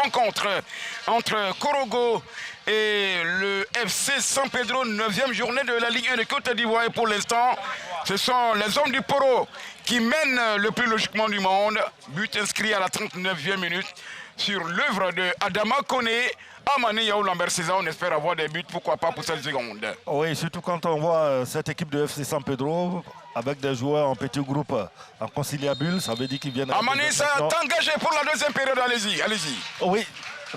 rencontre entre Korogo et le FC San Pedro, 9e journée de la Ligue 1 de Côte d'Ivoire. Et pour l'instant, ce sont les hommes du Poro qui mènent le plus logiquement du monde. But inscrit à la 39e minute sur l'œuvre de Adama Koné. Amani Yao Lambert César, on espère avoir des buts, pourquoi pas pour cette seconde. Oui, surtout quand on voit cette équipe de FC San Pedro avec des joueurs en petit groupe en conciliabule, ça veut dire qu'ils viennent... Amani, ça t'a engagé pour la deuxième période, allez-y, allez-y. Oui,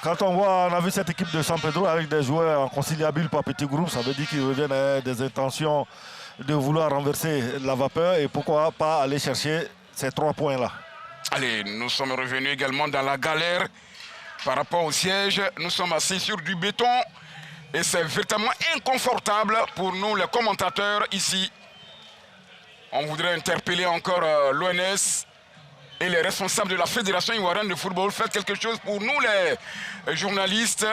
quand on a vu cette équipe de San Pedro avec des joueurs en conciliabule par petit groupe, ça veut dire qu'ils reviennent avec des intentions de vouloir renverser la vapeur et pourquoi pas aller chercher ces 3 points-là. Allez, nous sommes revenus également dans la galère. Par rapport au siège, nous sommes assis sur du béton et c'est véritablement inconfortable pour nous, les commentateurs ici. On voudrait interpeller encore l'ONS et les responsables de la Fédération ivoirienne de football. Faites quelque chose pour nous, les journalistes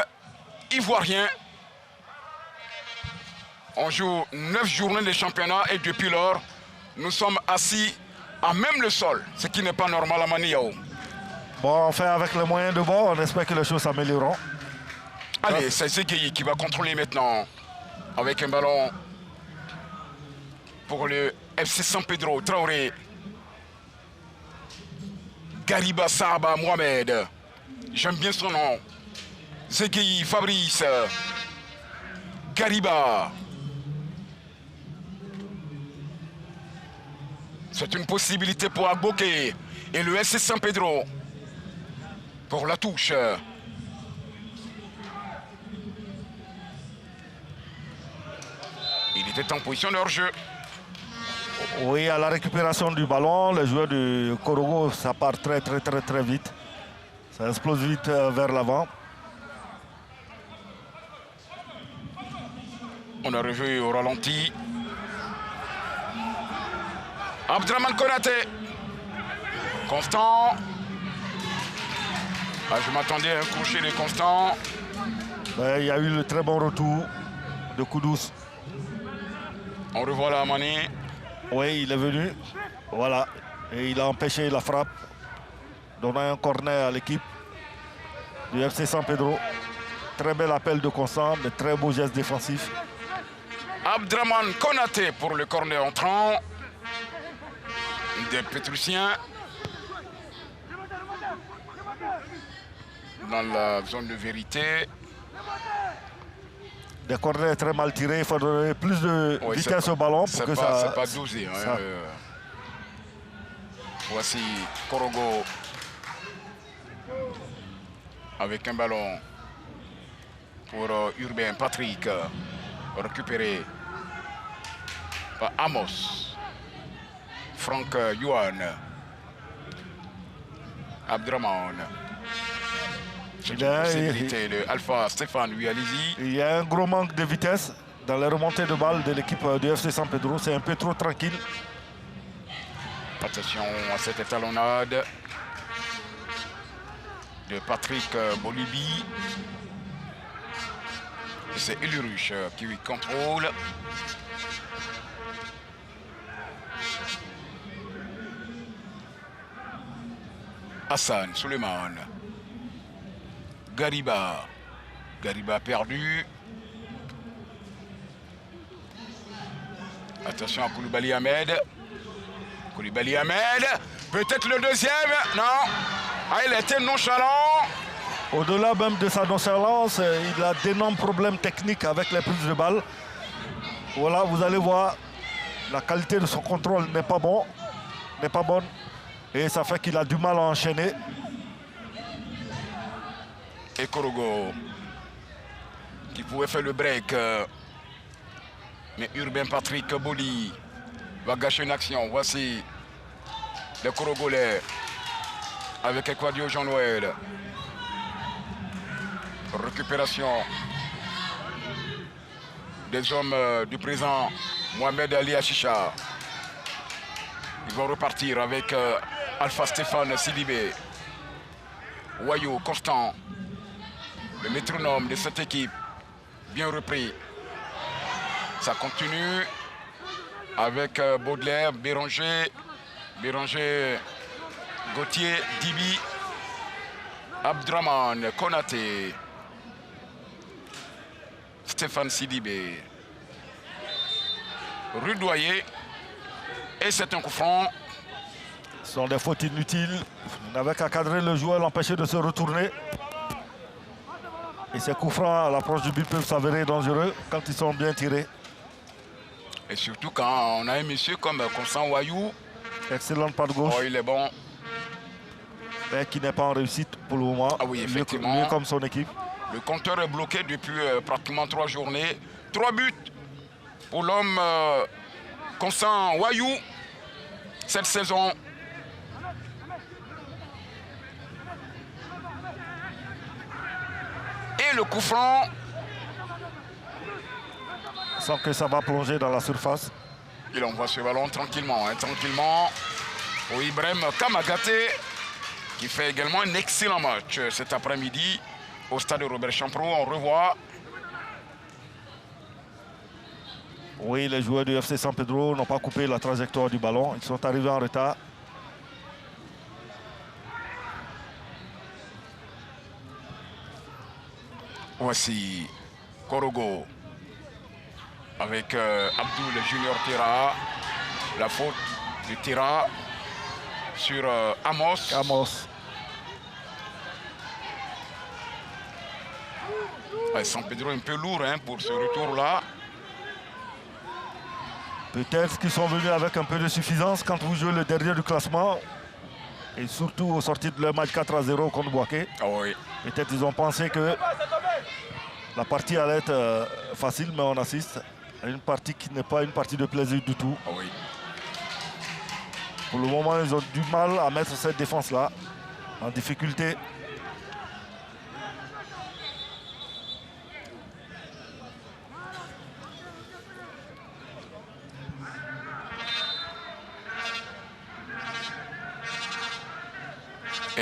ivoiriens. On joue 9 journées de championnat et depuis lors, nous sommes assis à même le sol, ce qui n'est pas normal à Maniao. Bon, on fait avec les moyens de bord, on espère que les choses s'amélioreront. Allez, c'est Zegueyi qui va contrôler maintenant avec un ballon pour le FC San Pedro. Traoré. Gariba Saba Mohamed. J'aime bien son nom. Zegueyi Fabrice. Gariba. C'est une possibilité pour Agboké et le FC San Pedro. Pour la touche. Il était en position de hors-jeu. Oui, à la récupération du ballon, les joueurs du Korogo, ça part très vite. Ça explose vite vers l'avant. On a revu au ralenti. Abdraman Konaté. Constant. Ah, je m'attendais à un crochet de Constant. Il y a eu le très bon retour de Koudous. On revoit la Amani. Oui, il est venu. Voilà. Et il a empêché la frappe. Donnant un corner à l'équipe du FC San Pedro. Très bel appel de Constant, de très beaux gestes défensifs. Abdraman Konaté pour le corner entrant. Des Pétrusiens. Dans la zone de vérité. Des corners très mal tirés, il faudrait plus de vitesse au ballon pour que ça... C'est pas dosé. Hein, voici Korogo avec un ballon pour Urbain Patrick, récupéré par Amos. Franck Yuan. Abdraman. C'est une possibilité de Alpha Stéphane, oui, allez-y. Il y a un gros manque de vitesse dans les remontées de balles de l'équipe du FC San Pedro. C'est un peu trop tranquille. Attention à cette étalonnade de Patrick Bolibi. C'est Uluruch qui lui contrôle. Hassan Suleiman. Gariba. Gariba perdu. Attention à Koulibaly Ahmed. Koulibaly Ahmed. Peut-être le deuxième. Non. Ah, il était nonchalant. Au-delà même de sa nonchalance, il a d'énormes problèmes techniques avec les prises de balles. Voilà, vous allez voir, la qualité de son contrôle n'est pas bonne. Et ça fait qu'il a du mal à enchaîner. Et Korogo qui pouvait faire le break. Mais Urbain Patrick Boli va gâcher une action. Voici le Korogolais avec Ekwadio Jean-Noël. Récupération des hommes du présent Mohamed Ali Achicha. Ils vont repartir avec Alpha Stéphane Sidibé. Wayo Constant. Le métronome de cette équipe, bien repris. Ça continue avec Baudelaire, Béranger, Gauthier, Dibi. Abdraman Konaté. Stéphane Sidibé. Rudoyé. Et c'est un coup franc. Ce sont des fautes inutiles. Il n'avait qu'à cadrer le joueur, l'empêcher de se retourner. Et ces coups francs à l'approche du but peuvent s'avérer dangereux quand ils sont bien tirés. Et surtout quand on a un monsieur comme Constant Wayou. Excellente part de gauche. Oh, il est bon. Mais qui n'est pas en réussite pour le moment. Ah oui, effectivement. Mieux comme son équipe. Le compteur est bloqué depuis pratiquement 3 journées. 3 buts pour l'homme Constant Wayou cette saison. Et le coup franc. Sans que ça va plonger dans la surface. Il envoie ce ballon tranquillement, tranquillement. Pour Ibrahim Kamagaté, qui fait également un excellent match cet après-midi au stade Robert Champrou. On revoit. Oui, les joueurs du FC San Pedro n'ont pas coupé la trajectoire du ballon. Ils sont arrivés en retard. Voici Korogo avec Abdoul Junior Tira. La faute de Tira sur Amos. San Pedro un peu lourd pour ce retour-là. Peut-être qu'ils sont venus avec un peu de suffisance quand vous jouez le dernier du classement. Et surtout au sorti de leur match 4-0 contre Boaké. Ah oui. Peut-être ils ont pensé que la partie allait être facile, mais on assiste à une partie qui n'est pas une partie de plaisir du tout. Ah oui. Pour le moment, ils ont du mal à mettre cette défense-là en difficulté.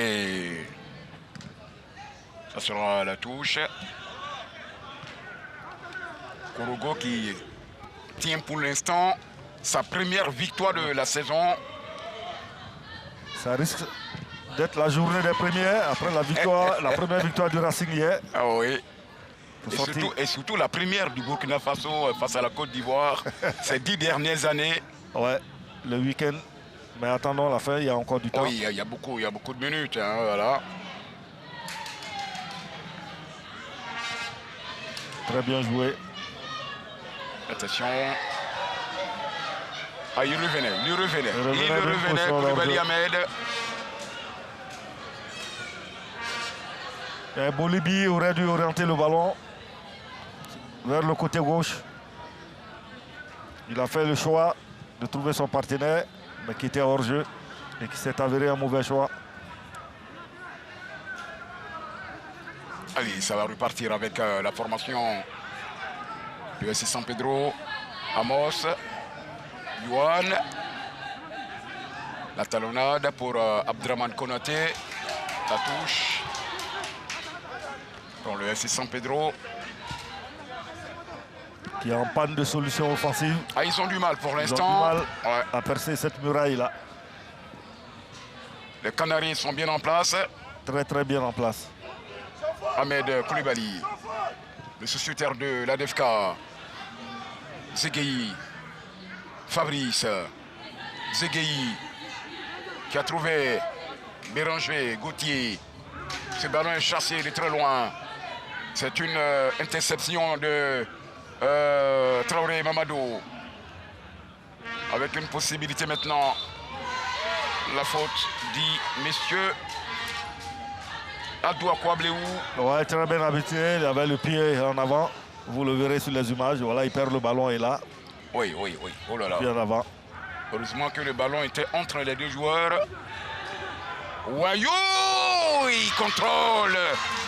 Et ça sera la touche. Korogo qui tient pour l'instant sa première victoire de la saison. Ça risque d'être la journée des premières après la victoire, la première victoire du Racing hier. Ah oui. Et surtout la première du Burkina Faso face à la Côte d'Ivoire ces 10 dernières années. Ouais, le week-end. Mais attendons la fin, il y a encore du temps. Oui, il y a beaucoup de minutes. Voilà. Très bien joué. Attention. Ah, il revenait. Koulibaly Ahmed. Et Bolibi aurait dû orienter le ballon vers le côté gauche. Il a fait le choix de trouver son partenaire, mais qui était hors jeu et qui s'est avéré un mauvais choix. Allez, ça va repartir avec la formation du FC San Pedro. Amos, Yuan, la talonnade pour Abdraman Konaté, la touche pour le FC San Pedro. Qui est en panne de solutions offensives. Ah, ils ont du mal pour l'instant. Ils ont du mal à percer cette muraille-là. Les Canaries sont bien en place. Très bien en place. Ahmed Koulibaly, le sociétaire de l'ADFK. Zegueyi, Fabrice, Zegueyi, qui a trouvé Béranger, Gauthier. Ce ballon est chassé de très loin. C'est une interception de Traoré Mamadou. Avec une possibilité maintenant. La faute dit messieurs. Adou Akouabléou. Ouais, très bien habitué. Il avait le pied en avant. Vous le verrez sur les images. Voilà, il perd le ballon et là. Oui. Oh là là. Bien avant. Heureusement que le ballon était entre les deux joueurs. Wayou, il contrôle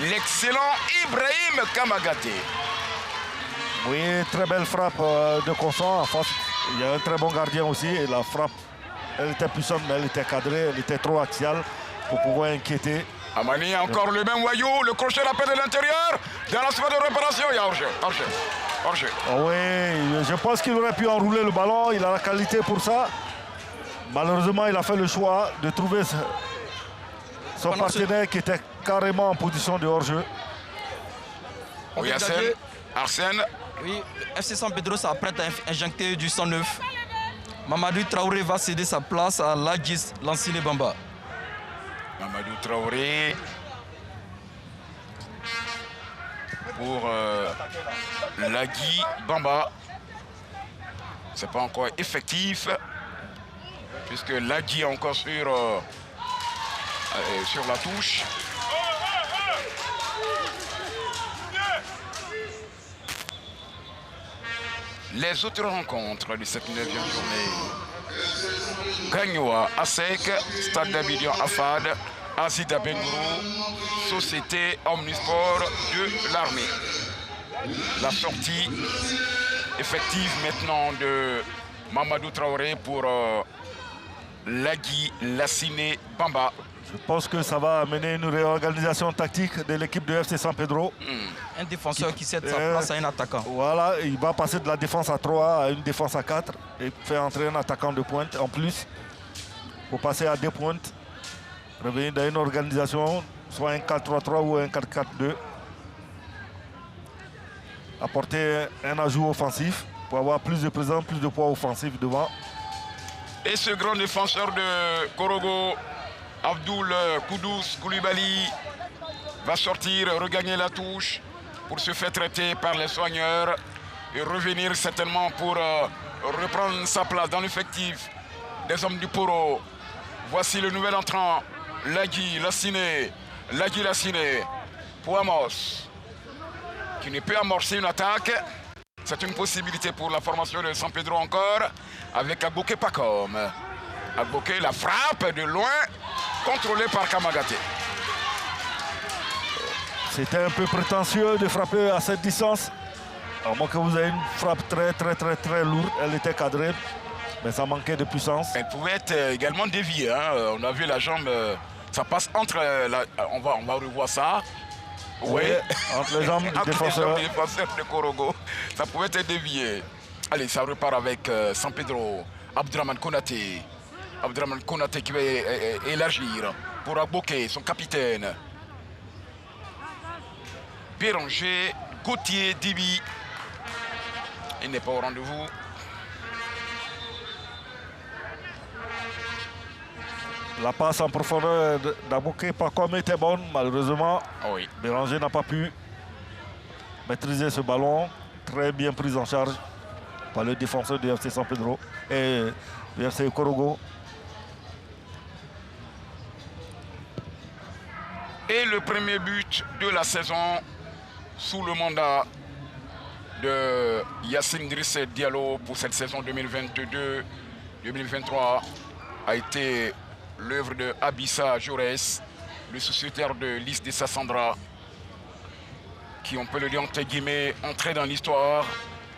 l'excellent Ibrahim Kamagaté. Oui, très belle frappe de Constant. En face, il y a un très bon gardien aussi. Et la frappe, elle était puissante, mais elle était cadrée. Elle était trop axiale pour pouvoir inquiéter. Amani, encore le même Wayou. Le crochet l'appelle de l'intérieur. Dans la sphère de réparation, il y a hors-jeu. Oui, je pense qu'il aurait pu enrouler le ballon. Il a la qualité pour ça. Malheureusement, il a fait le choix de trouver son partenaire qui était carrément en position de hors-jeu. Oui, Arsène. Oui, FC San Pedro s'apprête à injecter du sang neuf. Mamadou Traoré va céder sa place à Ladjis Lansine Bamba. Mamadou Traoré pour Lagui Bamba. C'est pas encore effectif puisque Lagui est encore sur la touche. Les autres rencontres de cette 9e journée. Gagnoa, ASEC, Stade d'Abidjan, AFAD, Azida Bengourou, Société Omnisport de l'armée. La sortie effective maintenant de Mamadou Traoré pour Lagui Lassine Bamba. Je pense que ça va amener une réorganisation tactique de l'équipe de FC San Pedro. Un défenseur qui cède sa place à un attaquant. Voilà, il va passer de la défense à 3 à une défense à 4 et faire entrer un attaquant de pointe en plus pour passer à 2 pointes. Revenir dans une organisation, soit un 4-3-3 ou un 4-4-2. Apporter un ajout offensif pour avoir plus de présence, plus de poids offensif devant. Et ce grand défenseur de Korogo, Abdoul Koudous Koulibaly, va sortir, regagner la touche pour se faire traiter par les soigneurs et revenir certainement pour reprendre sa place dans l'effectif des hommes du Poro. Voici le nouvel entrant, Lagui Lassine pour Amos, qui ne peut amorcer une attaque. C'est une possibilité pour la formation de San Pedro encore, avec Agboké Pacom. Agboké, la frappe de loin, contrôlée par Kamagaté. C'était un peu prétentieux de frapper à cette distance. À moins que vous ayez une frappe très lourde. Elle était cadrée, mais ça manquait de puissance. Elle pouvait être également déviée. Hein. On a vu la jambe, ça passe entre... on va revoir ça. Oui, entre les jambes du défenseur. Les défenseurs de Korogo. Ça pouvait être dévié. Allez, ça repart avec San Pedro. Abdraman Konaté. Abdraman Konaté qui va élargir pour Agboké, son capitaine. Béranger, Gauthier, Dibi. Il n'est pas au rendez-vous. La passe en profondeur d'Agboké Pacom était bonne, malheureusement. Oui. Béranger n'a pas pu maîtriser ce ballon. Très bien pris en charge par le défenseur du FC San Pedro et du FC Korogo. Et le premier but de la saison sous le mandat de Yacine Driss Diallo pour cette saison 2022-2023 a été l'œuvre de Abissa Jaurès, le sociétaire de Lys de Sassandra, qui, on peut le dire entre guillemets, entré dans l'histoire.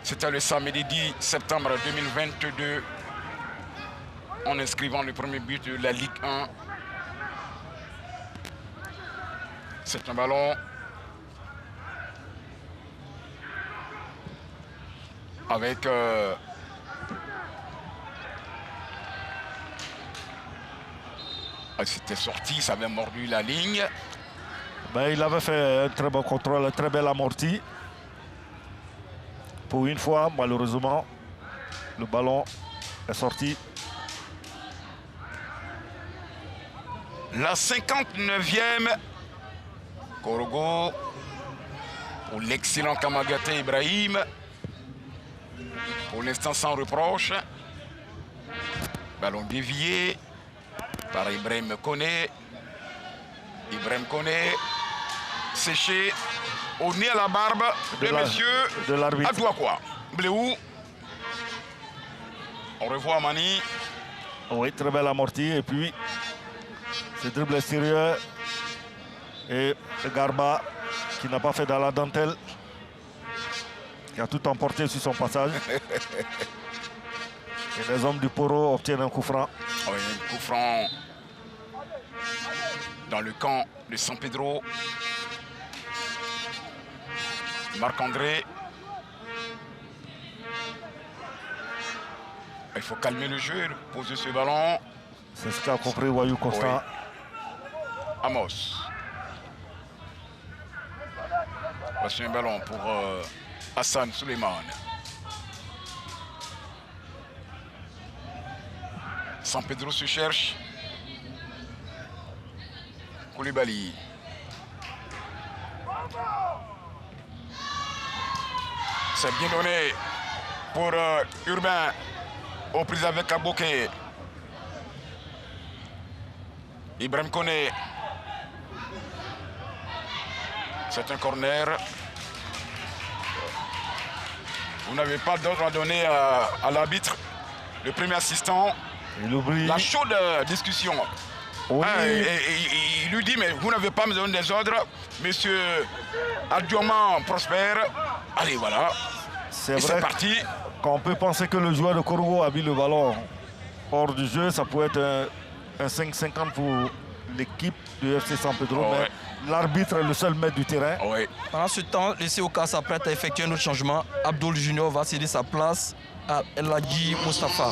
C'était le samedi 10 septembre 2022 en inscrivant le premier but de la Ligue 1. C'est un ballon avec c'était sorti, ça avait mordu la ligne. Ben, il avait fait un très bon contrôle, un très bel amorti. Pour une fois, malheureusement, le ballon est sorti. La 59e, Korogo pour l'excellent Kamagaté Ibrahim. Pour l'instant sans reproche. Ballon dévié par Ibrahim Koné. Ibrahim Koné séché au nez à la barbe de monsieur de l'arbitre. Adouakwa. Bléou. On revoit Mani. Oui, très belle amorti. Et puis, ce dribble extérieur. Et Garba, qui n'a pas fait dans la dentelle, qui a tout emporté sur son passage. Et les hommes du Poro obtiennent un coup franc. Oui, un coup franc dans le camp de San Pedro. Marc-André. Il faut calmer le jeu, poser ce ballon. C'est ce qu'a compris Wayou Constant. Amos. Voici un ballon pour Hassan Suleiman. San Pedro se cherche. Koulibaly. C'est bien donné pour Urbain. Aux prises avec Aboké. Ibrahim Koné. C'est un corner. Vous n'avez pas d'ordre à donner à l'arbitre. Le premier assistant. Il oublie. La chaude discussion. Oui. Il lui dit, mais vous n'avez pas besoin des ordres. Monsieur Adjoman Prosper. Allez, voilà. C'est Et c'est vrai parti. qu'on peut penser que le joueur de Korogo a mis le ballon hors du jeu. Ça peut être un 5-50 pour l'équipe du FC San Pedro. Oh, mais ouais. l'arbitre est le seul maître du terrain. Oui. Pendant ce temps, le COK s'apprête à effectuer un autre changement. Abdul Junior va céder sa place à El Hadji Mustafa.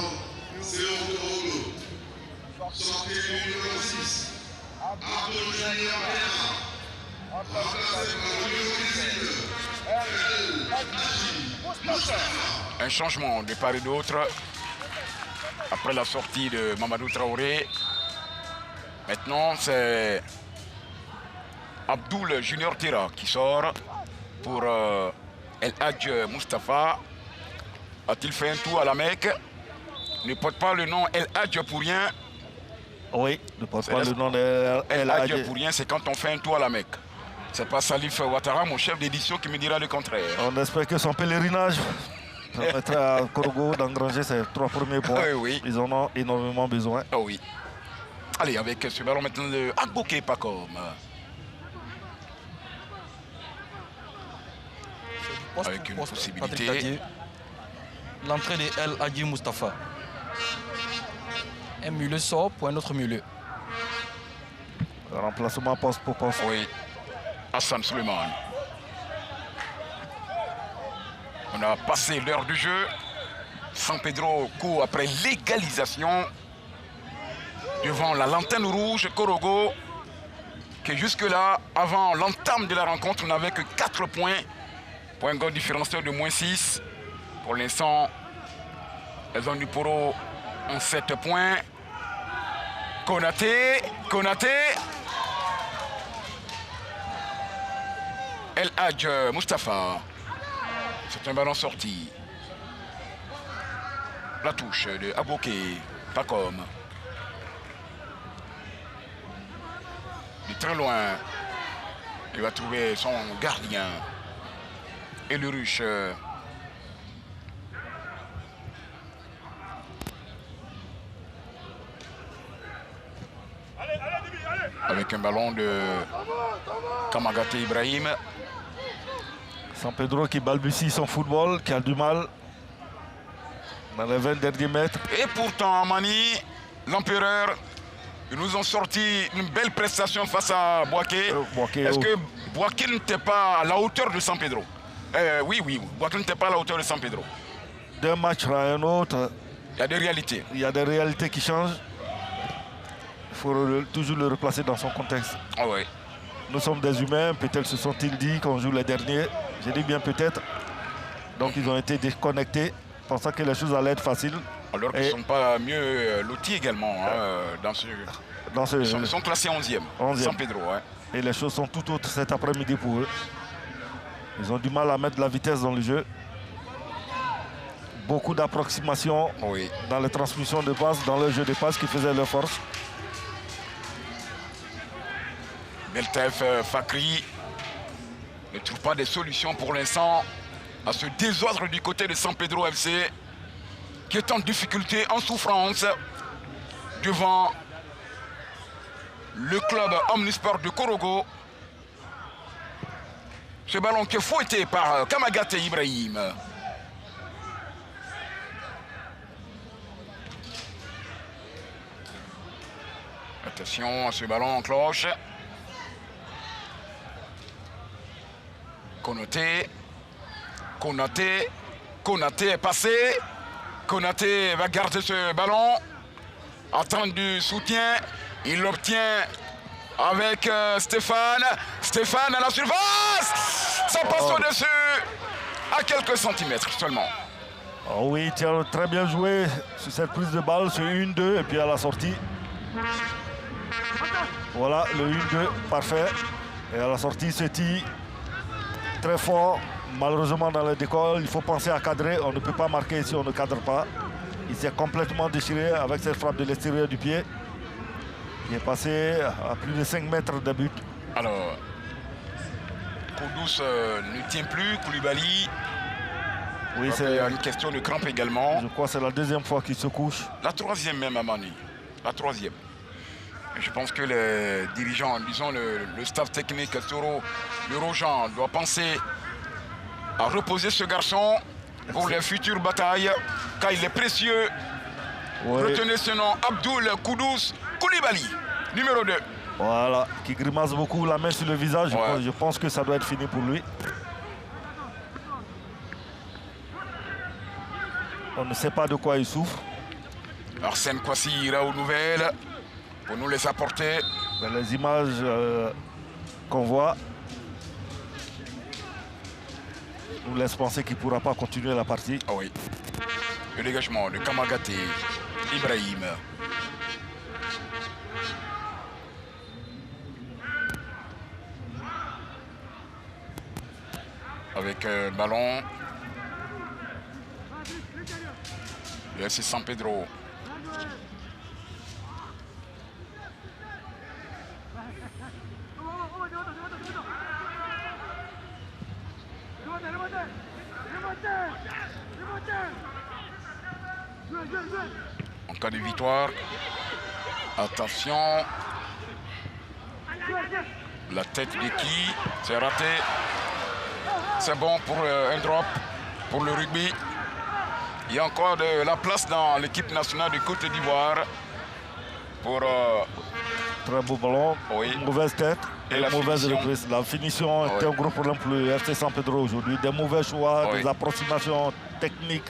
Un changement de part et d'autre après la sortie de Mamadou Traoré. Maintenant, c'est Abdoul Junior Tira qui sort pour El Hadj Mustafa. A-t-il fait un tour à la Mecque? Ne porte pas le nom El Hadj pour rien. Oui, ne porte C'est pas le nom de El El Hadj Hadji. pour rien, c'est quand on fait un tour à la Mecque. C'est pas Salif Ouattara, mon chef d'édition, qui me dira le contraire. On espère que son pèlerinage permettra à Korogo d'engranger ses 3 premiers points. Oui. Ils en ont énormément besoin. Ah oui. Allez, avec ce ballon maintenant de Agboké Pacom. Avec une possibilité. Patrick Tadier. L'entrée de El Hadji Mustafa. Un milieu sort pour un autre milieu. Remplacement poste pour poste. Oui. Hassan Suleiman. On a passé l'heure du jeu. San Pedro court après l'égalisation devant la lanterne rouge Korogo, qui jusque-là, avant l'entame de la rencontre, n'avait que 4 points pour un goal différentiel de -6. Pour l'instant, elles ont du poro en 7 points. Konaté. El Hadj Mustafa. C'est un ballon sorti. La touche de Agboké Pacom. De très loin, il va trouver son gardien. Et le ruche. Avec un ballon de Kamagaté Ibrahim. San Pedro qui balbutie son football, qui a du mal dans les 20 derniers mètres. Et pourtant, Mani, l'empereur, ils nous ont sorti une belle prestation face à Boaké. Boaké, Est-ce oh. que Boaké n'était pas à la hauteur de San Pedro? Oui, Boaké n'était pas à la hauteur de San Pedro. D'un match à un autre, Il y a des réalités. il y a des réalités qui changent. Il faut toujours le replacer dans son contexte. Ah ouais. Nous sommes des humains, peut-être se sont-ils dit qu'on joue les derniers. J'ai dit bien peut-être. Donc ils ont été déconnectés, pensant que les choses allaient être faciles. Alors qu'ils ne sont pas mieux lotis également dans ce... Ils sont classés 11e. 11e. San Pedro, ouais. Et les choses sont tout autres cet après-midi pour eux. Ils ont du mal à mettre de la vitesse dans le jeu. Beaucoup d'approximations Oui. dans les transmissions de passes, dans le jeu de passes qui faisait leur force. Beltef Fakri ne trouve pas de solution pour l'instant à ce désordre du côté de San Pedro FC, qui est en difficulté, en souffrance devant le club Omnisport de Korogo. Ce ballon qui est fouetté par Kamagaté Ibrahim. Attention à ce ballon en cloche. Konaté est passé. Konaté va garder ce ballon. Attend du soutien. Il l'obtient avec Stéphane. Stéphane à la surface. Ça passe au-dessus à quelques centimètres seulement. Oh oui, tiens, très bien joué sur cette prise de balle, sur 1-2 et puis à la sortie. Voilà, le 1-2, parfait. Et à la sortie, Seti, très fort. Malheureusement, dans le décor, il faut penser à cadrer. On ne peut pas marquer si on ne cadre pas. Il s'est complètement déchiré avec cette frappe de l'extérieur du pied. Il est passé à plus de 5 mètres de but. Alors, Koudous ne tient plus, Koulibaly. Oui, Il y a une question de crampe également. Je crois que c'est la deuxième fois qu'il se couche. La troisième même à Mani. La troisième. Je pense que les dirigeants, disons le staff technique, le Rojan, doit penser à reposer ce garçon pour les futures batailles, car il est précieux. Oui. Retenez ce nom, Abdoul Koudous Koulibaly, numéro 2. Voilà, qui grimace beaucoup, la main sur le visage. Ouais. Je pense que ça doit être fini pour lui. On ne sait pas de quoi il souffre. Arsène Kwasi ira aux nouvelles pour nous les apporter. Mais les images qu'on voit nous laissent penser qu'il ne pourra pas continuer la partie. Ah oui. Le dégagement de Kamagaté, Ibrahim. Avec un ballon. Le FC San Pedro. En cas de victoire, attention. La tête de qui? C'est raté. C'est bon pour un drop pour le rugby. Il y a encore de la place dans l'équipe nationale de Côte d'Ivoire pour... Très beau ballon, oui. Mauvaise tête Et et la mauvaise finition. reprise. La finition Oui. était un gros problème pour le FC San Pedro aujourd'hui. Des mauvais choix, Oui. des approximations techniques.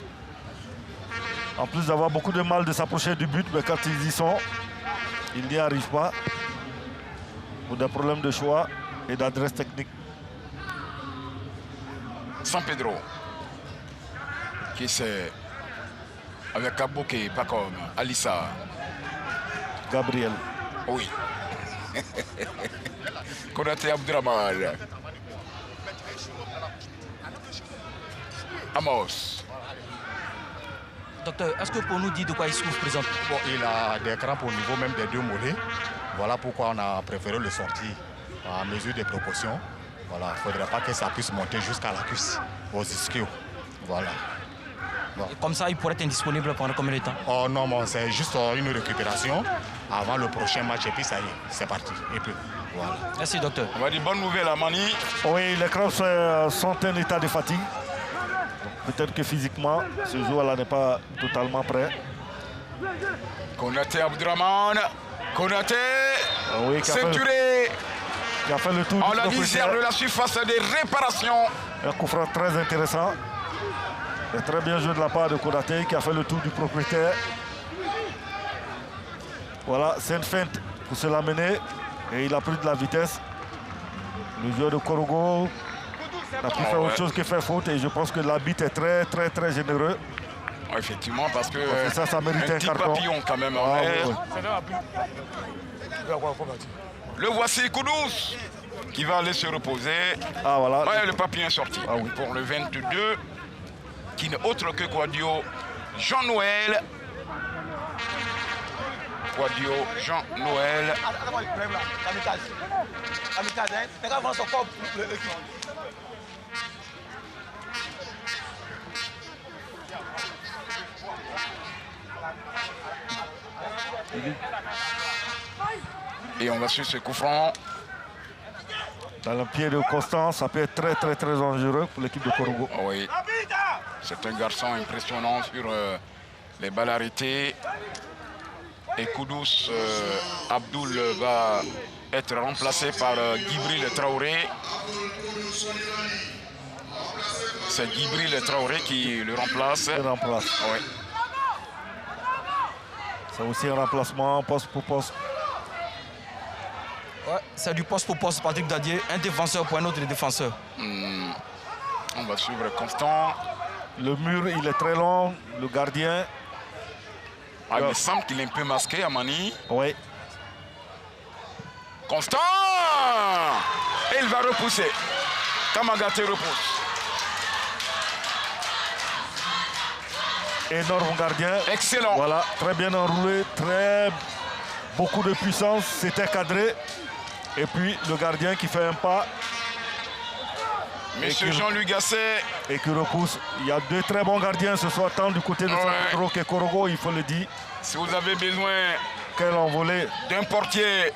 En plus d'avoir beaucoup de mal de s'approcher du but, mais quand ils y sont, ils n'y arrivent pas. Pour des problèmes de choix et d'adresse technique. San Pedro, qui c'est avec Abouké, pas comme Alissa. Gabriel. Oui. Konaté Abdraman. Amos. Docteur, est-ce que pour nous dire de quoi il souffre présentement? Bon, il a des crampes au niveau même des 2 mollets. Voilà pourquoi on a préféré le sortir à mesure des précautions. Voilà, il ne faudrait pas que ça puisse monter jusqu'à la cuisse, aux ischios. Voilà. Bon. Et comme ça, il pourrait être indisponible pendant combien de temps? Oh non, bon, c'est juste une récupération avant le prochain match et puis ça y est, c'est parti. Et puis, voilà. Merci, docteur. On va dire bonne nouvelle à Mani. Oui, les crampes sont un état de fatigue. Peut-être que physiquement, ce joueur-là n'est pas totalement prêt. Konaté Abdraman. Konaté. Oui, Ceinturé. Qui a fait le tour En du la propriétaire. lisière de la surface des réparations. Un coup franc très intéressant. Et très bien joué de la part de Konaté qui a fait le tour du propriétaire. Voilà, c'est une feinte pour se l'amener. Et il a pris de la vitesse. Le joueur de Korogo n'a pu faire autre chose que faire faute. Et je pense que l'arbitre est très, très, très généreux. Effectivement, parce que ça mérite un petit carton. papillon quand même en Ah, l'air. oui, Le voici Koudous qui va aller se reposer. Ah voilà. Ouais, le papillon est sorti. Ah oui. Pour le 22, qui n'est autre que Quadio Jean-Noël. Quadio Jean-Noël. Et on va suivre ce coup franc. Dans le pied de Constant, ça peut être très, très, très dangereux pour l'équipe de Korogo. Ah oui. C'est un garçon impressionnant sur les balles arrêtées. Et Koudous Abdoul va être remplacé par Djibril Traoré. C'est Djibril Traoré qui le remplace. Il remplace. Oui. C'est aussi un remplacement poste pour poste. Ouais, c'est du poste pour poste, Patrick Dadier. Un défenseur pour un autre défenseur. On va suivre Constant. Le mur, il est très long. Le gardien. Ah, il me semble qu'il est un peu masqué, Amani. Oui. Constant! Et il va repousser. Kamagaté repousse. Énorme gardien. Excellent. Voilà, très bien enroulé, beaucoup de puissance, c'était cadré. Et puis le gardien qui fait un pas. Monsieur Jean-Luc Gasset. Et qui repousse. Il y a deux très bons gardiens ce soir, tant du côté de San Pedro que Korogo, il faut le dire. Si vous avez besoin Quel envolé d'un portier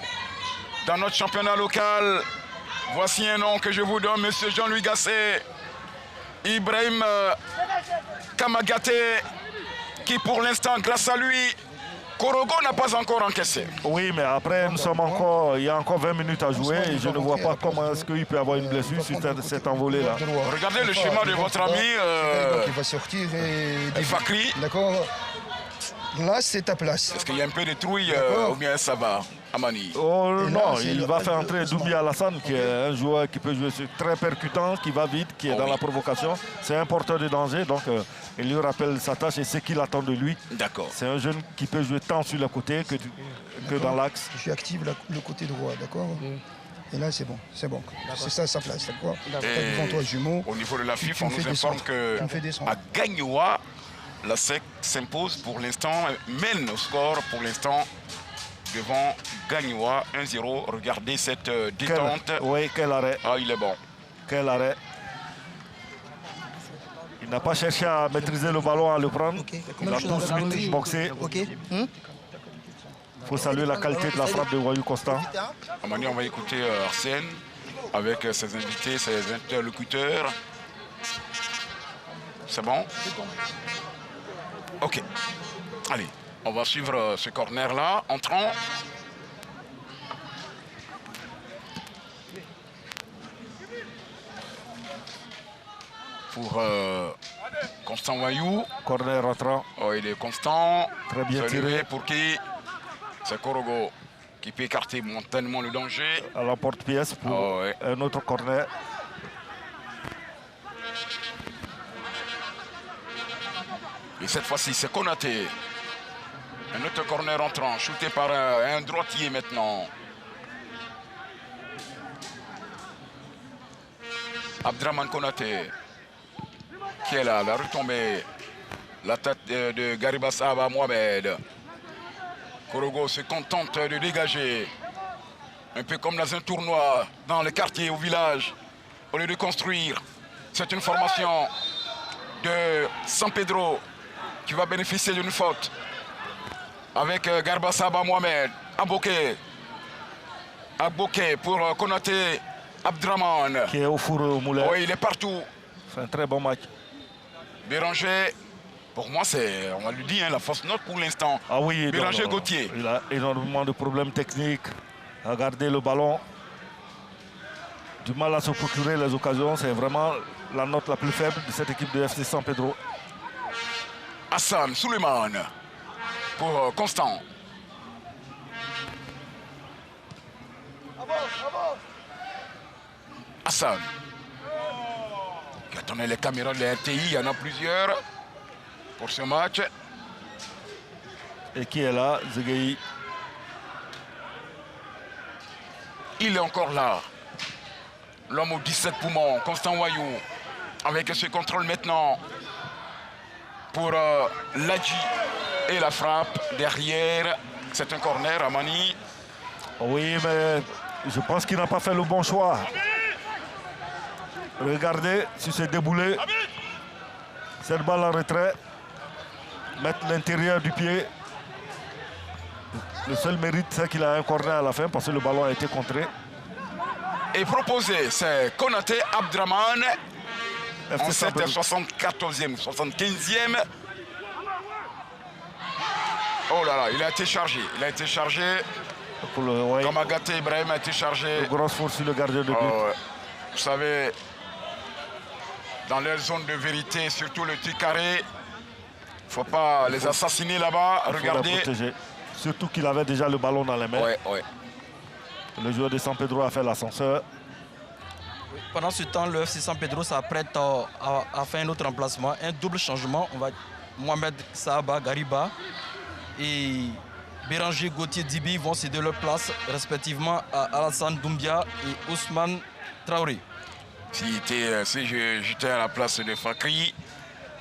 dans notre championnat local, voici un nom que je vous donne, Monsieur Jean-Louis Gasset. Ibrahim Kamagaté, qui pour l'instant, grâce à lui, Korogo n'a pas encore encaissé. Oui, mais après, il y a encore 20 minutes à jouer et je ne vois pas comment est-ce qu'il peut avoir une blessure sur cette envolée-là. Regardez le schéma de votre ami il va sortir et Fakri. D'accord. Là, c'est ta place. Est-ce qu'il y a un peu de trouille ou bien ça va, Amani? Oh Et là, non, c'est il va faire entrer Doumbia Alassane, qui est un joueur qui peut jouer très percutant, qui va vite, qui est dans la provocation. C'est un porteur de danger, donc il lui rappelle sa tâche et ce qu'il attend de lui. D'accord. C'est un jeune qui peut jouer tant sur le côté que dans l'axe. Je active le côté droit, d'accord. Et là, c'est bon, c'est bon. C'est ça sa place, d'accord. Devant toi, jumeau. Au niveau de la Tu FIFA, on me fais nous informe descendre. que Tu me fais descendre. à Gagnoa, la SEC s'impose pour l'instant, mène au score pour l'instant devant Gagnoa 1-0. Regardez cette détente. Oui, quel arrêt. Ah, il est bon. Quel arrêt. Il n'a pas cherché à maîtriser le ballon, à le prendre. Il a tout de suite boxé. Il faut saluer la qualité de la frappe de Wayou Constant. Amani, on va écouter Arsène avec ses invités, ses interlocuteurs. C'est bon? Ok. Allez, on va suivre ce corner-là. Entrant. Pour Constant Wayou. Corner entrant. Oh, il est constant. Très bien Salué tiré. pour qui? C'est Korogo qui peut écarter momentanément le danger. À la porte-pièce pour un autre corner. Et cette fois-ci, c'est Konaté. Un autre corner entrant, shooté par un droitier maintenant. Abdraman Konaté, qui est là, la retombée. La tête de Garibas Abba Mohamed. Korogo se contente de dégager. Un peu comme dans un tournoi, dans les quartiers, au village. Au lieu de construire, c'est une formation de San Pedro qui va bénéficier d'une faute. Avec Garbas Abba Mohamed. Aboké pour Konaté Abdraman. Qui est au four au moulin. Oui, il est partout. C'est un très bon match. Béranger, pour moi, c'est, on va lui dire, la fausse note pour l'instant. Ah oui, Béranger Gauthier. Il a énormément de problèmes techniques à garder le ballon. Du mal à se procurer les occasions. C'est vraiment la note la plus faible de cette équipe de FC San Pedro. Hassan Suleiman pour Constant. Hassan qui attendait les caméras de la RTI, il y en a plusieurs pour ce match. Et qui est là, Zegei. Il est encore là. L'homme aux 17 poumons, Constant Wayou, avec ce contrôle maintenant pour Ladji et la frappe derrière. C'est un corner à Mani. Oui, mais je pense qu'il n'a pas fait le bon choix. Regardez si c'est déboulé. Cette balle en retrait. Mettre l'intérieur du pied. Le seul mérite, c'est qu'il a un corner à la fin parce que le ballon a été contré. Et proposé, c'est Konaté Abdraman. En cette 74e, 75e. Oh là là, il a été chargé. Il a été chargé. Kamagaté Ibrahim a été chargé. Grosse force sur le gardien de but. Vous savez, dans leur zone de vérité, surtout le tir carré, il ne faut pas les assassiner là-bas. Regardez. Surtout qu'il avait déjà le ballon dans les mains. Ouais, ouais. Le joueur de San Pedro a fait l'ascenseur. Pendant ce temps, le FC San Pedro s'apprête à faire un autre emplacement, un double changement. Mohamed Sahaba Gariba et Béranger Gauthier Dibi vont céder leur place respectivement à Alassane Doumbia et Ousmane Traoré. Si j'étais à la place de Fakri,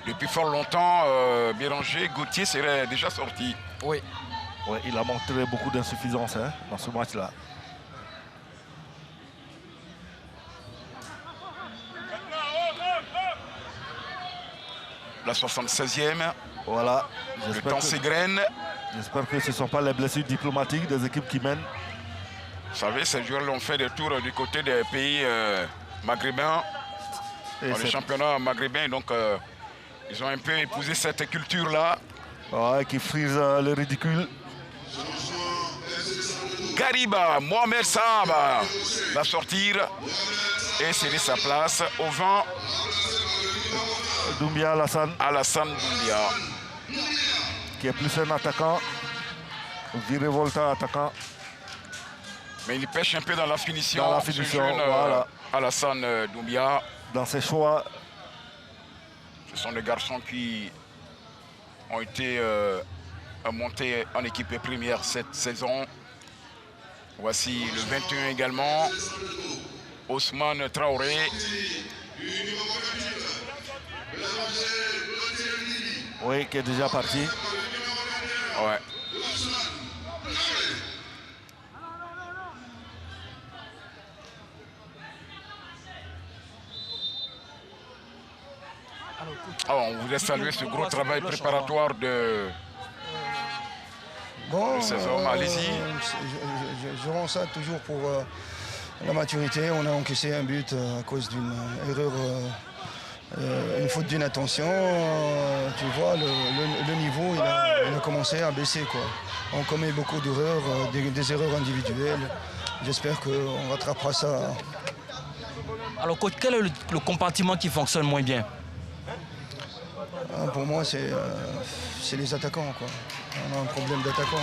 depuis fort longtemps, Béranger Gauthier serait déjà sorti. Oui. Ouais, il a montré beaucoup d'insuffisance dans ce match-là. La 76e. Voilà. Le temps s'égrène. J'espère que ce ne sont pas les blessures diplomatiques des équipes qui mènent. Vous savez, ces joueurs ont fait des tours du côté des pays maghrébins, dans les championnats maghrébins. Donc, ils ont un peu épousé cette culture-là. Ouais, qui frise le ridicule. Gariba, Mohamed Sahaba va sortir et céder sa place au vent. Doumbia Alassane Doumbia. Qui est plus un attaquant. Virevolta attaquant. Mais il pêche un peu dans la finition. Dans la finition, ce jeune, voilà. Alassane Doumbia. Dans ses choix. Ce sont des garçons qui ont été montés en équipe première cette saison. Voici le 21 également. Ousmane Traoré. Oui, qui est déjà parti. Ouais. On voudrait saluer ce gros travail préparatoire de ces hommes. Allez-y. Je rends ça toujours pour la maturité. On a encaissé un but à cause d'une erreur, une faute d'inattention. Tu vois, le niveau, il a commencé à baisser, quoi. On commet beaucoup d'erreurs, des erreurs individuelles. J'espère qu'on rattrapera ça. Alors, coach, quel est le compartiment qui fonctionne moins bien? Pour moi, c'est les attaquants, quoi. On a un problème d'attaquants.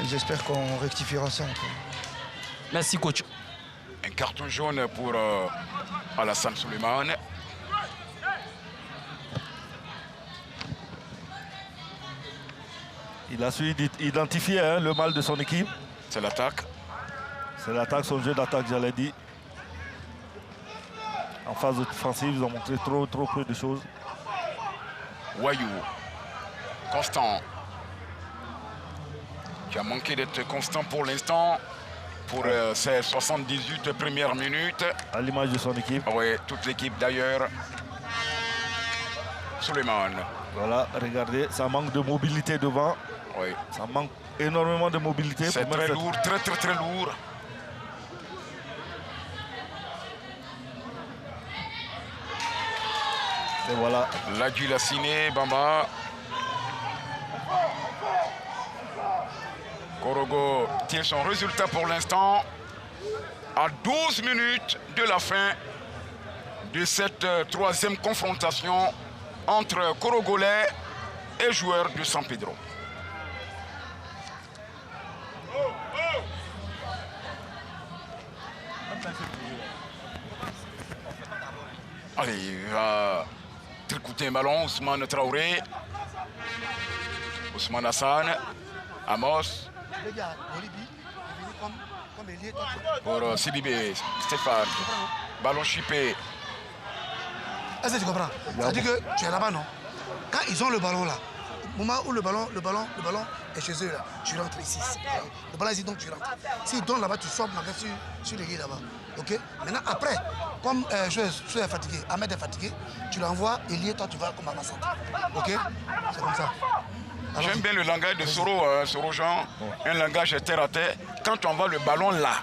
J'espère qu'on rectifiera ça, quoi. Merci, coach. Un carton jaune pour Alassane Souleymane. Il a su identifier le mal de son équipe. C'est l'attaque. C'est l'attaque, son jeu d'attaque, j'allais dire. En phase offensive, ils ont montré trop peu de choses. Wayou, Constant, qui a manqué d'être constant pour l'instant, pour ses 78 premières minutes. À l'image de son équipe. Oui, toute l'équipe d'ailleurs. Souleymane. Voilà, regardez, ça manque de mobilité devant. Oui. Ça manque énormément de mobilité. C'est très lourd, très lourd. Et voilà. Ladjulassine, Bamba. Korogo tire son résultat pour l'instant à 12 minutes de la fin de cette troisième confrontation entre Korogolais et joueurs de San Pedro. Allez, il va tricoter un ballon, Ousmane Traoré, Ousmane Hassan, Amos. Pour Sidibé, Stéphane, ballon chippé. Est-ce que tu comprends? Ça dit que tu es là-bas, non? Quand ils ont le ballon là, au moment où le ballon est chez eux là, tu rentres ici. Le ballon ici, donc tu rentres. S'ils donnent là-bas, tu sors sur les gars là-bas. Ok? Maintenant, après, comme je suis fatigué, Ahmed est fatigué, tu l'envoies et lié, toi tu vas comme avant-centre. Ok? C'est comme ça. J'aime bien le langage de Soro, Soro Jean, un langage terre à terre. Quand on voit le ballon là,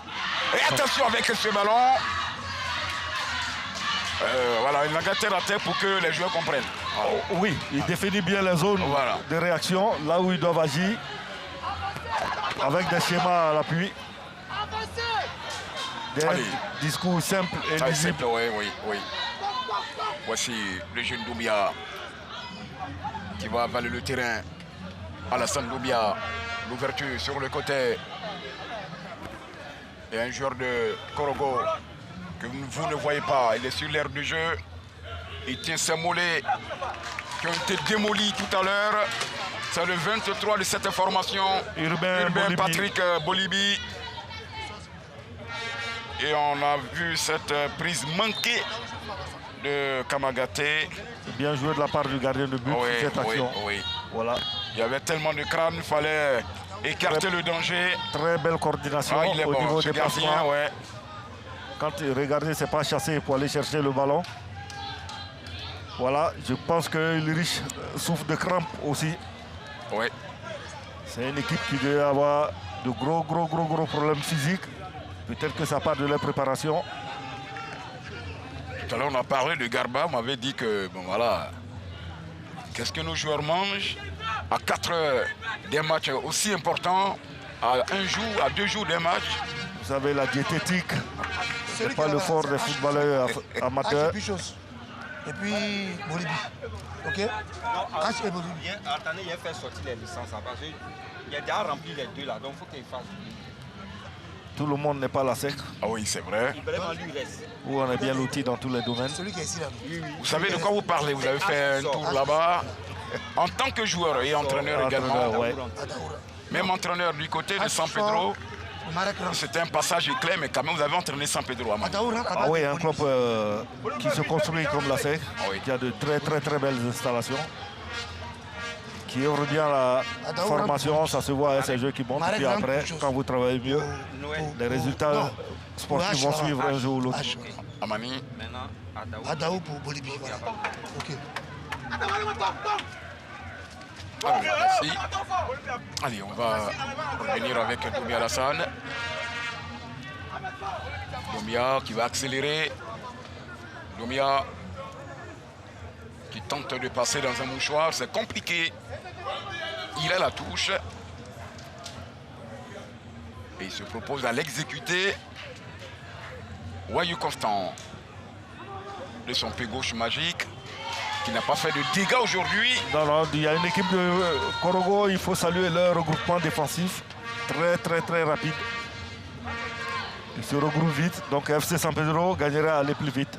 et attention avec ce ballon, voilà, un langage terre à terre pour que les joueurs comprennent. Oui, il définit bien les zones de réaction, là où ils doivent agir, avec des schémas à l'appui. Des discours simples et lisibles. Oui. Voici le jeune Doumbia qui va avaler le terrain. Alassane Doumbia, l'ouverture sur le côté. Et un joueur de Korogo que vous ne voyez pas, il est sur l'aire de jeu. Il tient ses mollets qui ont été démolis tout à l'heure. C'est le 23 de cette formation. Urbain Bolibi. Patrick Bolibi. Et on a vu cette prise manquée de Kamagate. Bien joué de la part du gardien de but Oui, sur cette action. oui. Voilà. Il y avait tellement de crânes, il fallait écarter le danger. Très belle coordination Il est au bon, niveau ce des gardien, placements. ouais. Quand regardez, c'est pas chassé pour aller chercher le ballon. Voilà, je pense que Ulrich souffre de crampes aussi. Oui. C'est une équipe qui doit avoir de gros problèmes physiques. Peut-être que ça part de leur préparation. Tout à l'heure, on a parlé de Garba. On m'avait dit que, bon voilà, qu'est-ce que nos joueurs mangent à 4 heures des matchs aussi importants, à 1 jour, à 2 jours des matchs. Vous savez, la diététique, c'est pas le fort des footballeurs amateurs. Et puis Bolibi. Ok? H et Bolibi. Attendez, il a fait sortir les licences. Parce qu'il a déjà rempli les deux là, donc il faut qu'il fasse. Tout le monde n'est pas la sec. Ah oui, c'est vrai. Vraiment, lui reste. Où on est bien loti dans tous les domaines. Celui qui est ici là. Vous savez de quoi vous parlez? Vous avez fait un tour là-bas. En tant que joueur et entraîneur également. Ouais. Même entraîneur du côté de San Pedro. C'était un passage éclair, mais quand même vous avez entraîné San Pedro à Mali. Ah oui, un club qui se construit comme la SEC, qui a de très belles installations, qui offre bien la formation, ça se voit, ces jeux qui montent. Et puis après, quand vous travaillez mieux, les résultats sportifs vont suivre un jour ou l'autre. Amani. Maintenant, Adaou pour Bolibi. Voilà. Ok. Alors, merci. Allez, on va revenir avec Doumia Alassane. Doumia qui va accélérer. Doumia qui tente de passer dans un mouchoir. C'est compliqué. Il a la touche. Et il se propose à l'exécuter. Wayou Constant de son pied gauche magique, qui n'a pas fait de dégâts aujourd'hui. Non, il y a une équipe de Korogo, il faut saluer leur regroupement défensif. Très rapide. Ils se regroupent vite, donc FC San Pedro gagnerait à aller plus vite.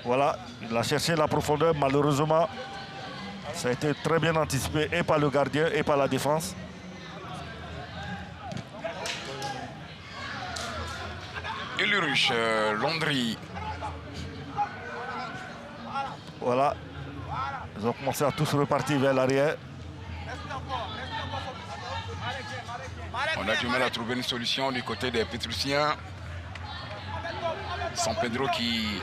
Voilà, il a cherché la profondeur, malheureusement. Ça a été très bien anticipé et par le gardien et par la défense. Ulrich, Londry. Voilà. Ils ont commencé à tous repartir vers l'arrière. On a du mal à trouver une solution du côté des Pétrusiens. San Pedro qui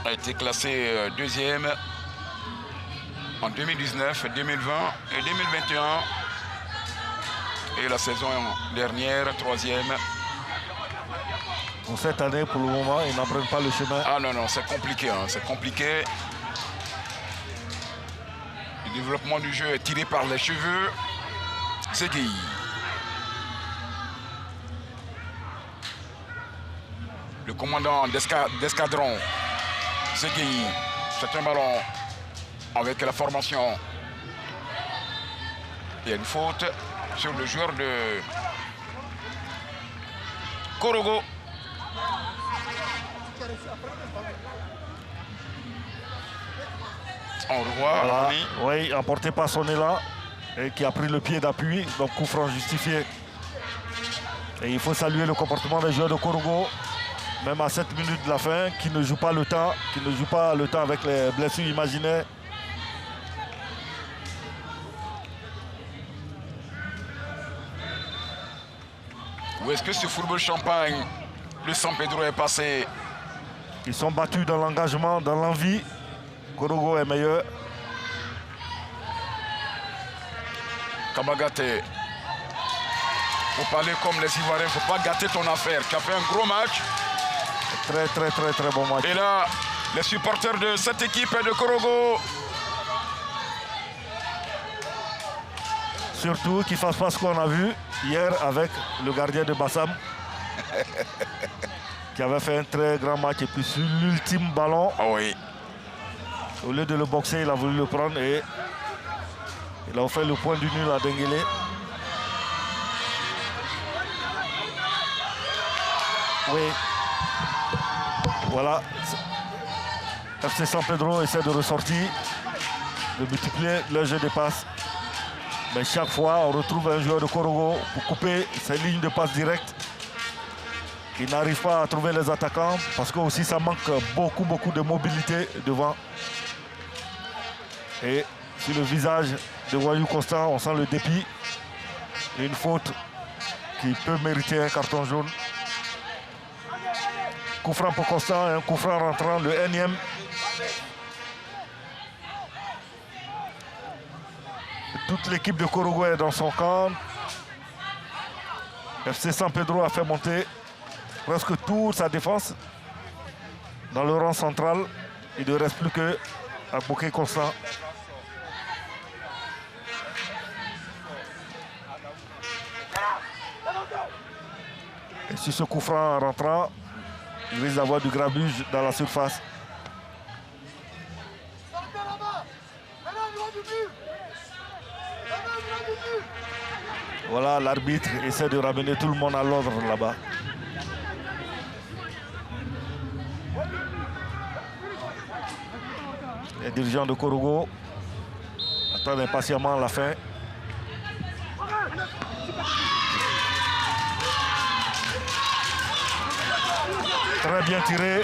a été classé deuxième en 2019, 2020 et 2021. Et la saison dernière, troisième. Pour cette année, pour le moment, ils n'empruntent pas le chemin. Ah non, c'est compliqué, hein, c'est compliqué. Le développement du jeu est tiré par les cheveux. C'est Guy. Le commandant d'escadron, c'est Guy. C'est un ballon avec la formation. Il y a une faute sur le joueur de Korogo. On revoit. Voilà. Oui, emporté par son élan et qui a pris le pied d'appui, donc coup franc justifié. Et il faut saluer le comportement des joueurs de Korogo, même à 7 minutes de la fin, qui ne jouent pas le temps, avec les blessures imaginaires. Où est-ce que ce football champagne, le San Pedro est passé? Ils sont battus dans l'engagement, dans l'envie. Korogo est meilleur. Kamagate. Faut parler comme les Ivoiriens, faut pas gâter ton affaire. Tu as fait un gros match. Très bon match. Et là, les supporters de cette équipe de Korogo. Surtout qu'ils ne fassent pas ce qu'on a vu hier avec le gardien de Bassam. Qui avait fait un très grand match. Et puis sur l'ultime ballon, oui. Au lieu de le boxer, il a voulu le prendre et il a offert le point du nul à Denguele. Oui. Voilà. FC San Pedro essaie de ressortir, de multiplier le jeu de passe. Mais chaque fois, on retrouve un joueur de Korogo pour couper ses lignes de passe directes. Il n'arrive pas à trouver les attaquants parce que aussi ça manque beaucoup de mobilité devant. Et sur le visage de Wayou Constant, on sent le dépit. Et une faute qui peut mériter un carton jaune. Coup franc pour Constant, un coup franc rentrant, le 1e. Toute l'équipe de Korogo est dans son camp. FC San Pedro a fait monter presque toute sa défense dans le rang central. Il ne reste plus que Bokeh Constant. Et sur ce coup franc rentrant, il risque d'avoir du grabuge dans la surface. Voilà, l'arbitre essaie de ramener tout le monde à l'ordre là-bas. Les dirigeants de Korogo attendent impatiemment la fin. Très bien tiré,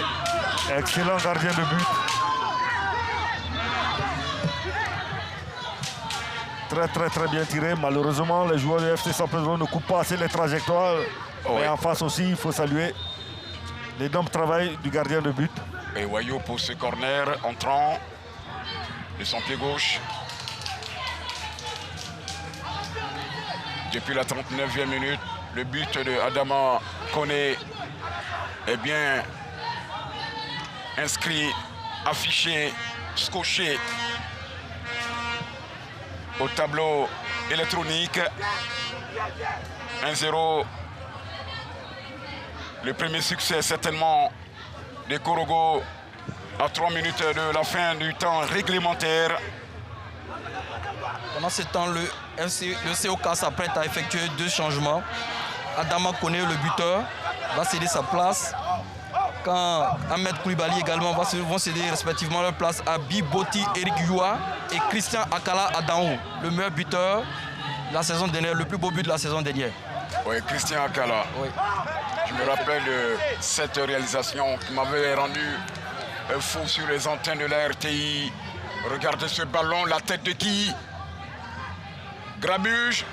excellent gardien de but. Très bien tiré. Malheureusement, les joueurs du FC San Pedro ne coupent pas assez les trajectoires. Oh, mais en face aussi, il faut saluer l'énorme travail du gardien de but. Et Wayou pour ce corner entrant de son pied gauche. Depuis la 39e minute, le but de Adama Koné est bien inscrit, affiché, scotché au tableau électronique. 1-0. Le premier succès certainement de Korogo à 3 minutes de la fin du temps réglementaire. Pendant ce temps, le COK s'apprête à effectuer 2 changements. Adama Koné, le buteur, va céder sa place. Quand Ahmed Koulibaly également vont céder respectivement leur place à Biboti Eric Youa et Christian Akala Adaou, le meilleur buteur de la saison dernière, le plus beau but de la saison dernière. Oui, Christian Akala. Oui. Je me rappelle de cette réalisation qui m'avait rendu fou sur les antennes de la RTI. Regardez ce ballon, la tête de qui? Grabuge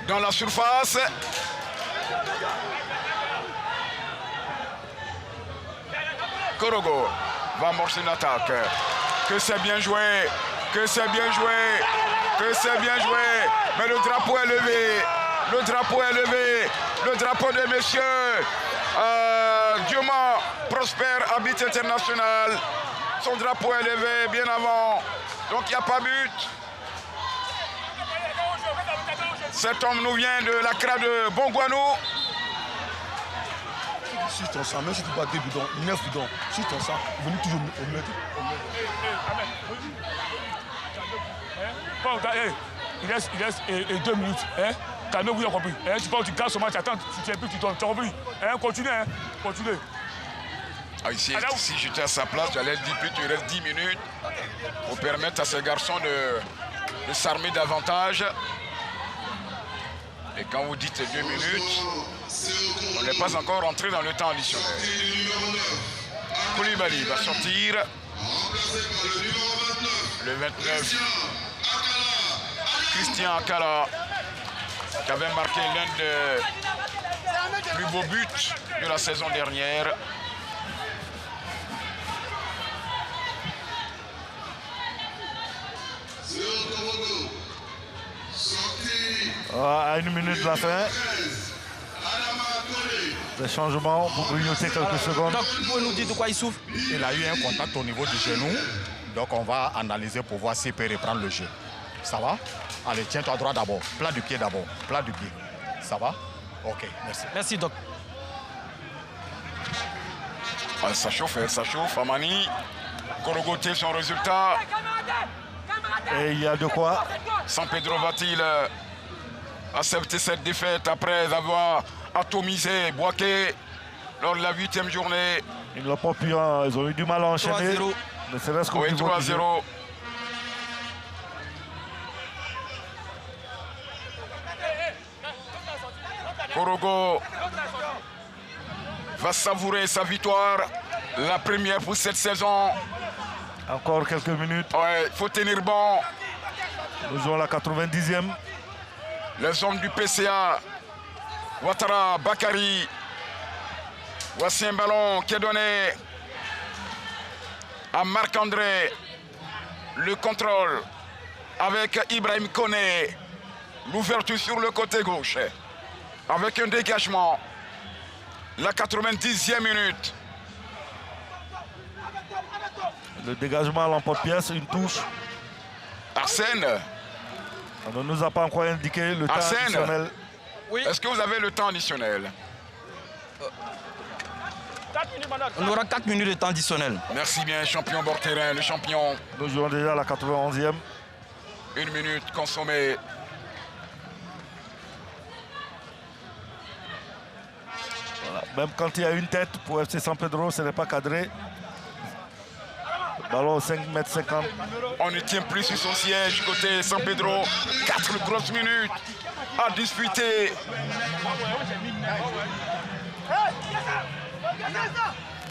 dans la surface. Korogo va amorcer une attaque. Que c'est bien joué, que c'est bien joué, que c'est bien joué. Mais le drapeau est levé, le drapeau est levé, le drapeau de messieurs Dioma Prosper, arbitre international. Son drapeau est levé bien avant, donc il n'y a pas but. Cet homme nous vient de l'Accra de Bongouanou. Sur ton sang, même si tu bats 2 bidons, 9 bidons, sur ton sang, venez toujours au mètre. Bon, il reste 2 minutes. Hein? Kano, vous avez compris. Hein? Tu parles, tu gardes ce match, attends, tu tiens plus, tu donnes. Tu as compris? Hein? Continue, hein? Continue. Ah, ici, si j'étais à sa place, j'allais dire plus, il reste 10 minutes pour permettre à ces garçons de s'armer davantage. Et quand vous dites 2 minutes, on n'est pas encore entré dans le temps additionnel. Koulibaly va sortir. Le 29. Christian Akala, qui avait marqué l'un des plus beaux buts de la saison dernière. À 1 minute de la fin. Des changements pour grignoter quelques secondes. Donc, vous pouvez nous dire de quoi il souffre? Il a eu un contact au niveau du genou. Donc on va analyser pour voir s'il peut reprendre le jeu. Ça va? Allez, tiens-toi droit d'abord. Plat du pied d'abord. Plat du pied. Ça va? Ok, merci. Merci, Doc. Ah, ça chauffe, Amani. Korogoté son résultat. Et il y a de quoi. San Pedro va-t-il accepter cette défaite après avoir atomisé Bouaké? lors de la 8e journée. Ils n'ont pas pu, hein, ils ont eu du mal à enchaîner. 3-0. Ne serait-ce qu'au Oui, niveau du jeu. 3-0. Korogo va savourer sa victoire, la première pour cette saison. Encore quelques minutes. Ouais, il faut tenir bon. Nous jouons la 90e. Les hommes du PCA, Ouattara, Bakary. Voici un ballon qui est donné à Marc-André. Le contrôle avec Ibrahim Koné. L'ouverture sur le côté gauche. Avec un dégagement. La 90e minute. Le dégagement à l'emporte-pièce, une touche. Arsène, On ne nous a pas encore indiqué le temps Arsène. additionnel. Oui, est-ce que vous avez le temps additionnel? on aura 4 minutes de temps additionnel. Merci bien, champion bord terrain, le champion. Nous jouons déjà la 91e. 1 minute consommée. Voilà. Même quand il y a une tête pour FC San Pedro, ce n'est pas cadré. Ballon 5,50 m. On ne tient plus sur son siège côté San Pedro. 4 grosses minutes à disputer.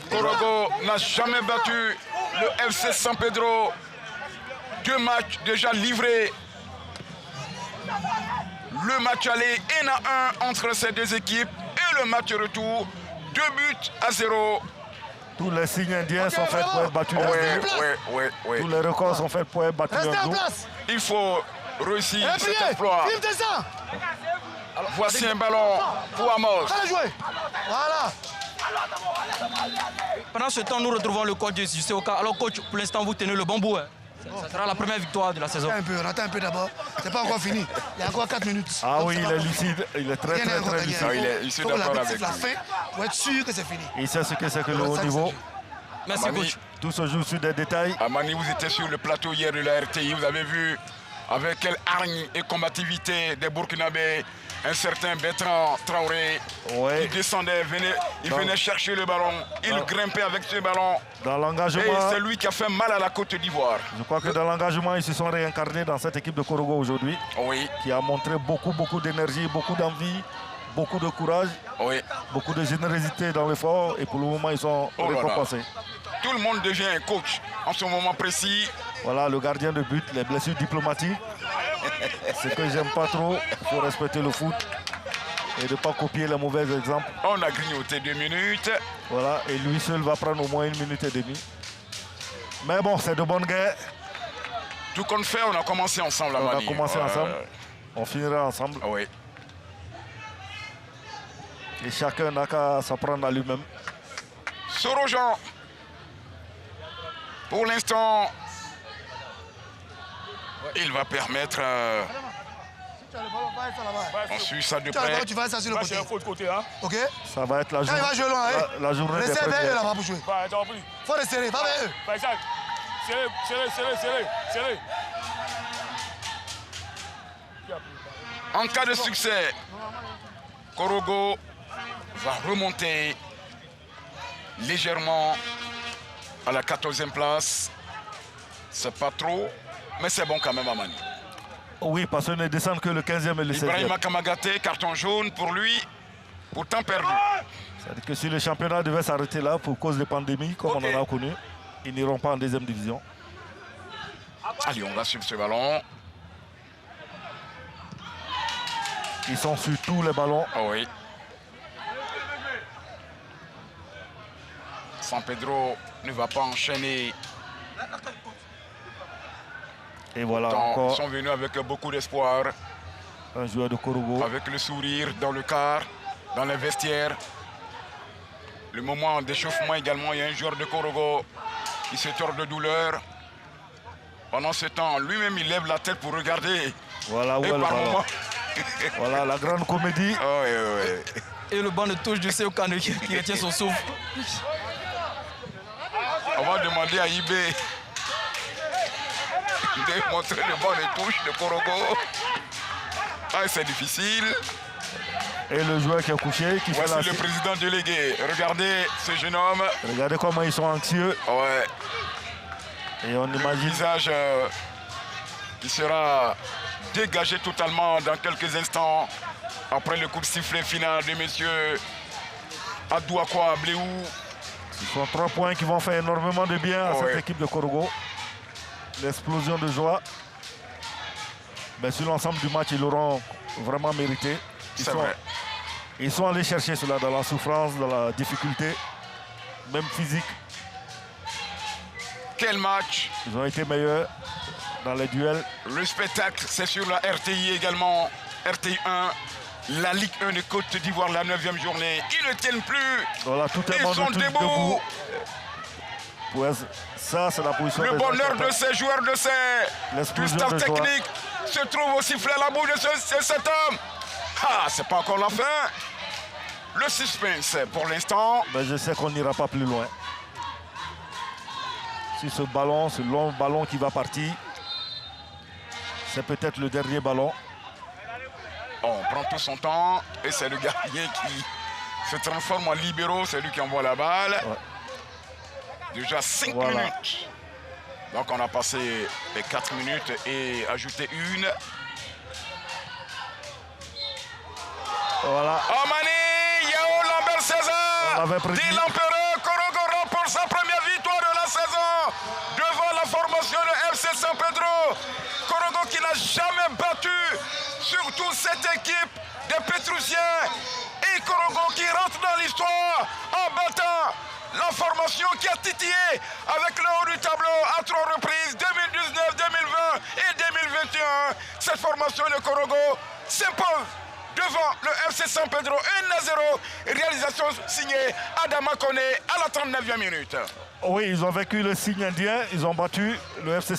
Korogo n'a jamais battu le FC San Pedro. 2 matchs déjà livrés. Le match aller 1-1 entre ces deux équipes et le match retour 2-0. Tous les signes indiens sont faits pour être battus. Oui. Tous les records sont faits pour être battus. Restez en nous. place. Il faut réussir cet Priez. exploit. Philippe, descends. Voici un ballon pour Amos. Allez jouer. Voilà. Pendant ce temps, nous retrouvons le coach du COK. Alors coach, pour l'instant, vous tenez le bon bout. Hein. Ça sera la première victoire de la saison. On attend un peu d'abord. C'est pas encore fini. Il y a encore 4 minutes. Ah Donc, oui, c'est il pas est bon. lucide. Il est très Rien n'est encore gagné. lucide. Ah, il est Faut que d'accord l'arbitre avec siffle la lui. fin pour être sûr que c'est fini. Il sait ce que c'est que le haut niveau. Merci Amani. coach. Tout se joue sur des détails. Amani, vous étiez sur le plateau hier de la RTI. Vous avez vu avec quelle hargne et combativité des Burkinabés un certain Bertrand Traoré Ouais. qui descendait, il venait chercher le ballon. Il grimpait avec ce ballon. Dans Et l'engagement, c'est lui qui a fait mal à la Côte d'Ivoire. je crois que dans l'engagement, ils se sont réincarnés dans cette équipe de Korogo aujourd'hui, Oui, qui a montré beaucoup d'énergie, beaucoup d'envie, beaucoup de courage, oui. beaucoup de générosité dans l'effort. Et pour le moment, ils sont Oh là là. récompensés. Tout le monde devient un coach en ce moment précis. Voilà le gardien de but, les blessures diplomatiques. Ce que j'aime pas trop, il faut respecter le foot et ne pas copier les mauvais exemples. On a grignoté 2 minutes. Voilà, et lui seul va prendre au moins 1 minute et demie. Mais bon, c'est de bonne guerre. Tout qu'on fait, on a commencé ensemble, On Amani. a commencé ensemble, on finira ensemble. Oui. Et chacun n'a qu'à s'apprendre à lui-même. Sorojan, pour l'instant, il va permettre, Tu as le ballon, va ça là-bas. on suit ça de Tu as le près. ballon, tu vas ça sur le Là, côté. c'est un faux de côté, hein. Ok? Ça va être la Quand il journée, va jouer loin, hein? la journée des Laissez vers eux premières. là-bas pour jouer. Va, t'as compris. Faut les serrer, va vers eux. Par exemple, serré. En cas de succès, Korogo va remonter légèrement à la 14e place. C'est pas trop, mais c'est bon quand même, Amani. Oui, parce qu'on ne descend que le 15e et le 16e. Ibrahima Kamagaté, carton jaune pour lui, pourtant perdu. C'est-à-dire que si le championnat devait s'arrêter là pour cause de pandémie, comme on en a connu, ils n'iront pas en 2e division. Allez, on va suivre ce ballon. Ils sont sur tous les ballons. Ah oui. San Pedro ne va pas enchaîner. Et voilà Ils encore sont venus avec beaucoup d'espoir, un joueur de Korogo. avec le sourire dans le quart, dans les vestiaires. Le moment d'échauffement également, il y a un joueur de Korogo qui se tord de douleur. Pendant ce temps, lui-même, il lève la tête pour regarder. Voilà où Et est le par ballon. moment... Voilà la grande comédie. Oh, oui. Et le banc de touche du COK qui retient son souffle. On va demander à IB de montrer le banc de touche de Korogo. Ah, c'est difficile. Et le joueur qui est couché, qui fait Voici la... le président délégué. Regardez ce jeune homme. Regardez comment ils sont anxieux. Ouais. Et on Le imagine... visage qui sera dégagé totalement dans quelques instants après le coup de sifflet final de messieurs Adouakwa Bléou. Ce sont 3 points qui vont faire énormément de bien à cette équipe de Korogo. L'explosion de joie. Mais sur l'ensemble du match, ils l'auront vraiment mérité. Ils sont allés chercher cela dans la souffrance, dans la difficulté, même physique. Quel match! Ils ont été meilleurs dans les duels. Le spectacle, c'est sur la RTI également. RTI 1, la Ligue 1 de Côte d'Ivoire, la 9e journée. Ils ne tiennent plus. Voilà, tout le Ils monde sont debout. Ça, c'est la position. Le bonheur de ces joueurs, de ces du staff technique se trouve au sifflet à la bouche de cet homme. Ah, c'est pas encore la fin. Le suspense pour l'instant. Mais je sais qu'on n'ira pas plus loin. Si ce ballon, ce long ballon qui va partir, c'est peut-être le dernier ballon. On prend tout son temps et c'est le gardien qui se transforme en libéraux, c'est lui qui envoie la balle. Ouais. Déjà 5 minutes. Donc on a passé les 4 minutes et ajouté une. Voilà. Omani, Yao Lambert César, dit l'empereur, Korogo remporte sa première victoire de la saison devant la formation de FC San Pedro. Korogo qui n'a jamais battu, surtout cette équipe des Pétrousiens. Et Korogo qui rentre dans l'histoire en battant la formation qui a titillé avec le haut du tableau à 3 reprises, 2019, 2020 et 2021. Cette formation de Korogo s'impose devant le FC San Pedro 1-0. Réalisation signée Adama Kone à la 39e minute. Oui, ils ont vaincu le signe indien. Ils ont battu le FC